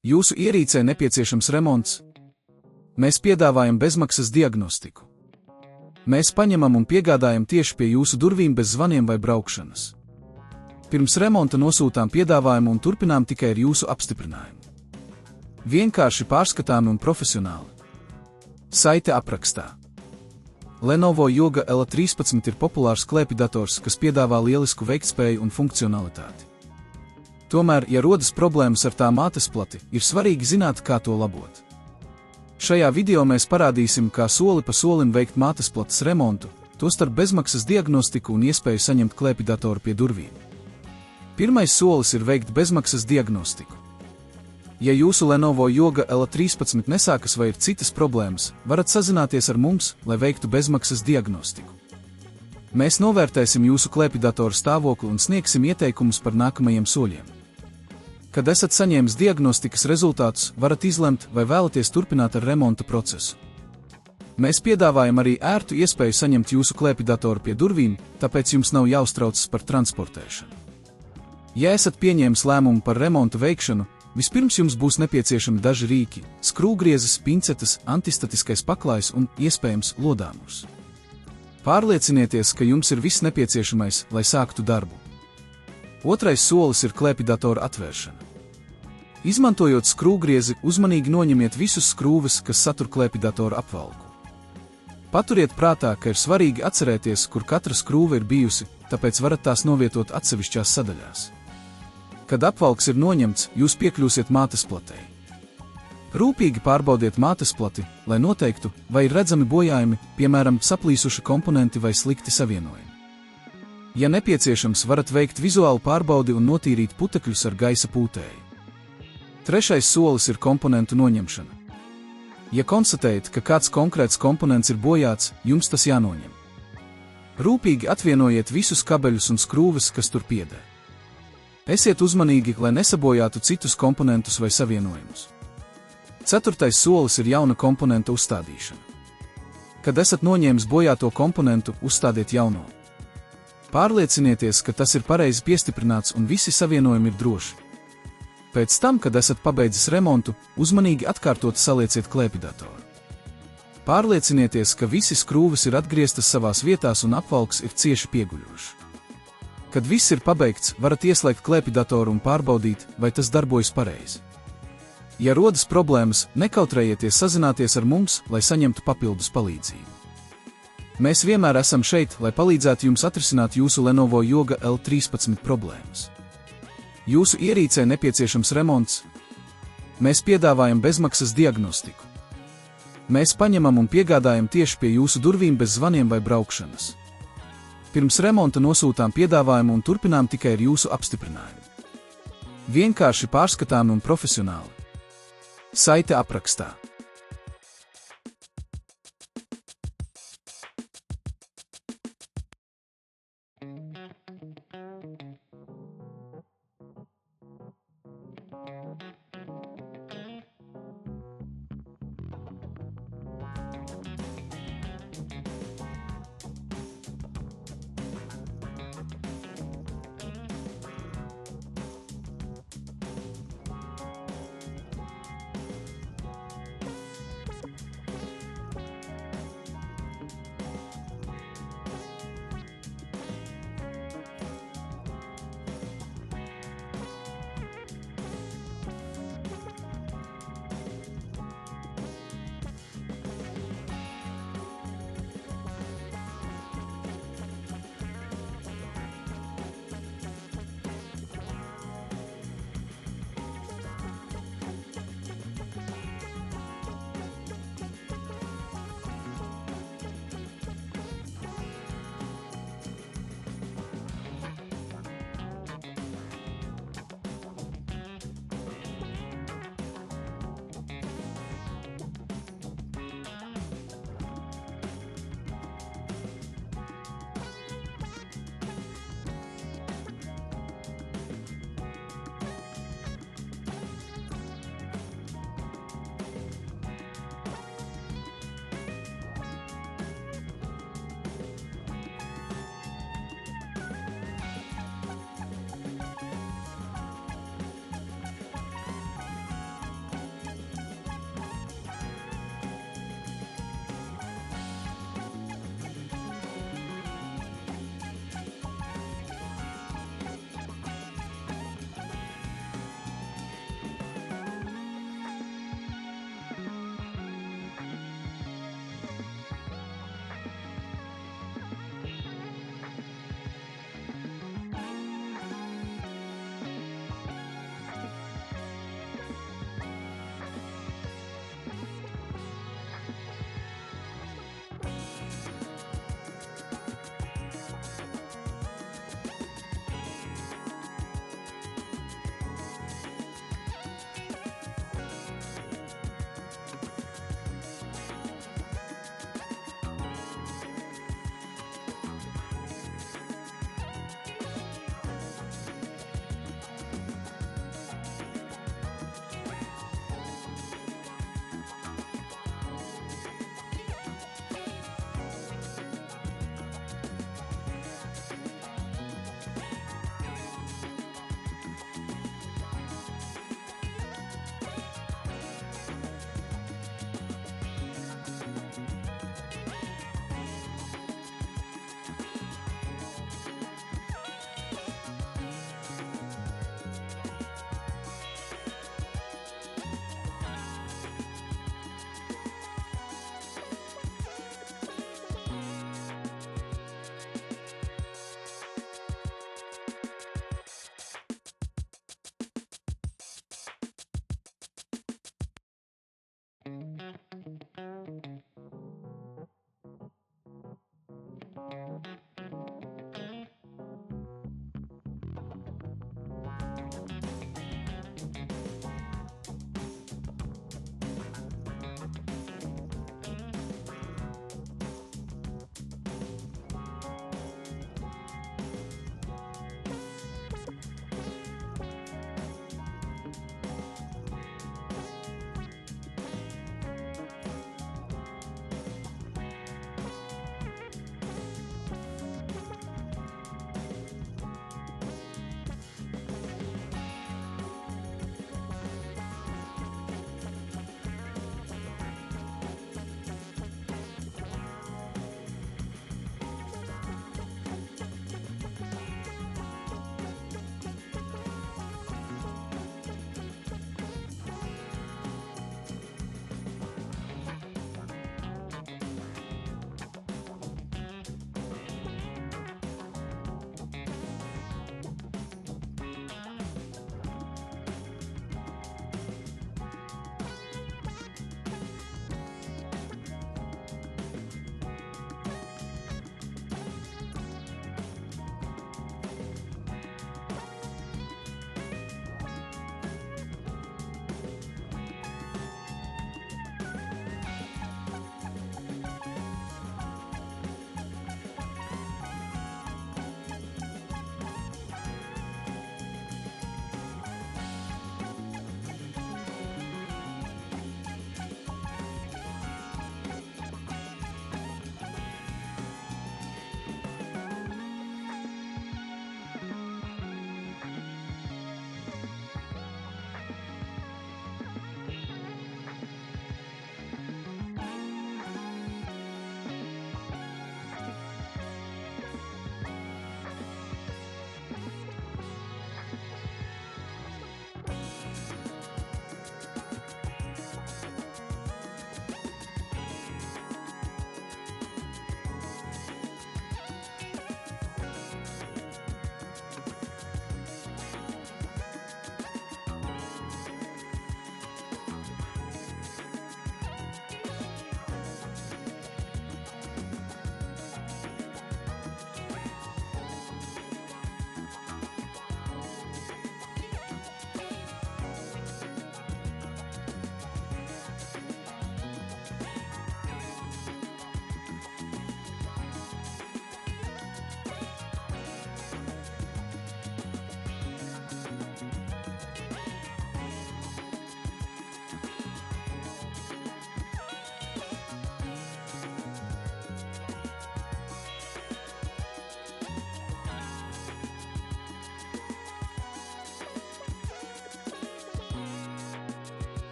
Jūsu ierīcē nepieciešams remonts? Mēs piedāvājam bezmaksas diagnostiku. Mēs paņemam un piegādājam tieši pie jūsu durvīm bez zvaniem vai braukšanas. Pirms remonta nosūtām piedāvājumu un turpinām tikai ar jūsu apstiprinājumu. Vienkārši pārskatāmi un profesionāli. Saite aprakstā. Lenovo Yoga L13 ir populārs klēpjdators, kas piedāvā lielisku veiktspēju un funkcionalitāti. Tomēr, ja rodas problēmas ar tā mātesplati, ir svarīgi zināt, kā to labot. Šajā video mēs parādīsim, kā soli pa solim veikt mātesplates remontu, tostarp bezmaksas diagnostiku un iespēju saņemt klēpjdatoru pie durvīm. Pirmais solis ir veikt bezmaksas diagnostiku. Ja jūsu Lenovo Yoga L13 nesākas vai ir citas problēmas, varat sazināties ar mums, lai veiktu bezmaksas diagnostiku. Mēs novērtēsim jūsu klēpjdatoru stāvokli un sniegsim ieteikumus par nākamajiem soļiem. Kad esat saņēmis diagnostikas rezultātus, varat izlemt, vai vēlaties turpināt ar remonta procesu. Mēs piedāvājam arī ērtu iespēju saņemt jūsu klēpjdatoru pie durvīm, tāpēc jums nav jāuztraucas par transportēšanu. Ja esat pieņēmis lēmumu par remontu veikšanu, vispirms jums būs nepieciešami daži rīki – skrūvgriezes, pincetes, antistatiskais paklājs un, iespējams, lodāmurs. Pārliecinieties, ka jums ir viss nepieciešamais, lai sāktu darbu. Otrais solis ir klēpjdatora atvēršana. Izmantojot skrūvgriezi, uzmanīgi noņemiet visus skrūves, kas satur klēpjdatora apvalku. Paturiet prātā, ka ir svarīgi atcerēties, kur katra skrūve ir bijusi, tāpēc varat tās novietot atsevišķās sadaļās. Kad apvalks ir noņemts, jūs piekļūsiet mātesplatei. Rūpīgi pārbaudiet mātesplati, lai noteiktu, vai ir redzami bojājumi, piemēram, saplīsuši komponenti vai slikti savienojumi. Ja nepieciešams, varat veikt vizuālu pārbaudi un notīrīt putekļus ar gaisa pūtēju. Trešais solis ir komponentu noņemšana. Ja konstatējat, ka kāds konkrēts komponents ir bojāts, jums tas jānoņem. Rūpīgi atvienojiet visus kabeļus un skrūves, kas tur pieder. Esiet uzmanīgi, lai nesabojātu citus komponentus vai savienojumus. Ceturtais solis ir jauna komponenta uzstādīšana. Kad esat noņēmis bojāto komponentu, uzstādiet jauno. Pārliecinieties, ka tas ir pareizi piestiprināts un visi savienojumi ir droši. Pēc tam, kad esat pabeidzis remontu, uzmanīgi atkārtot salieciet klēpjdatoru. Pārliecinieties, ka visi skrūves ir atgrieztas savās vietās un apvalks ir cieši pieguļošs. Kad viss ir pabeigts, varat ieslēgt klēpjdatoru un pārbaudīt, vai tas darbojas pareizi. Ja rodas problēmas, nekautrējieties sazināties ar mums, lai saņemtu papildus palīdzību. Mēs vienmēr esam šeit, lai palīdzētu jums atrisināt jūsu Lenovo Yoga L13 problēmas. Jūsu ierīcē nepieciešams remonts? Mēs piedāvājam bezmaksas diagnostiku. Mēs paņemam un piegādājam tieši pie jūsu durvīm bez zvaniem vai braukšanas. Pirms remonta nosūtām piedāvājumu un turpinām tikai ar jūsu apstiprinājumu. Vienkārši pārskatāmi un profesionāli. Saite aprakstā.